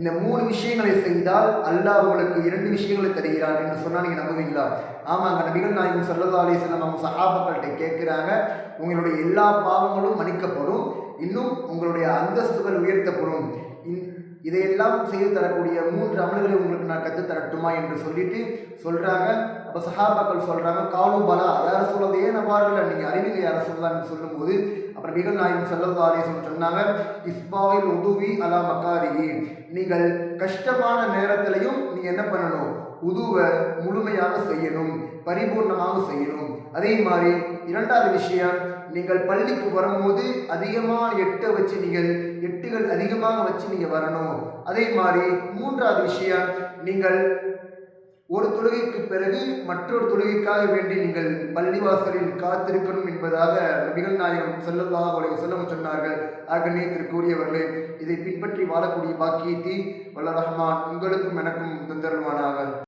இந்த 3 விஷயங்களை செய்தால் அல்லாஹ் உங்களுக்கு 2 விஷயங்களை தருகிறான் என்று சொன்னால் நீங்கள் நம்புவீங்களா? ஆமாங்க. நபிகள் நாயகம் ஸல்லல்லாஹு அலைஹி வஸல்லம் அவங்க சஹாபாக்கள்கிட்ட கேட்குறாங்க, உங்களுடைய எல்லா பாவங்களும் மன்னிக்கப்படும், இன்னும் உங்களுடைய அந்தஸ்துகள் உயர்த்தப்படும். இதையெல்லாம் செய்து தரக்கூடிய 3 அமல்களை உங்களுக்கு நான் கற்று தரட்டுமா என்று சொல்லிட்டு சொல்கிறாங்க. அப்போ சஹாபாக்கள் சொல்கிறாங்க, காலும் பலா யார சொல்வது ஏன் அவ்வாறுல நீங்கள் அறிவிங்க யார சொல்லலான்னு சொல்லும்போது அப்புறம் நபிகள் நாயகம் ஸல்லல்லாஹு அலைஹி வஸல்லம் சொன்னாங்க, இஸ்பாவில் உதுவி அலா மக்காரிஹி, நீங்கள் கஷ்டமான நேரத்திலையும் நீங்கள் என்ன பண்ணணும், உதுவை முழுமையாக செய்யணும், பரிபூர்ணமாக செய்யணும். அதே மாதிரி 2வது விஷயம், நீங்கள் பள்ளிக்கு வரும்போது அதிகமான எட்டுகள் அதிகமாக வச்சு நீங்கள் வரணும். அதே மாதிரி 3வது விஷயம், நீங்கள் ஒரு தொழுகைக்கு பிறகு மற்றொரு தொழுகைக்காக வேண்டி நீங்கள் பள்ளிவாசலில் காத்திருக்கணும் என்பதாக நபிகள் நாயகம் ஸல்லல்லாஹு அலைஹி வஸல்லம் சொன்னார்கள். கண்ணியத்திற்குரியவர்களே, இதை பின்பற்றி வாழக்கூடிய பாக்கியத்தை வல்ல ரஹ்மான் உங்களுக்கும் எனக்கும் தந்தருள்வானாக.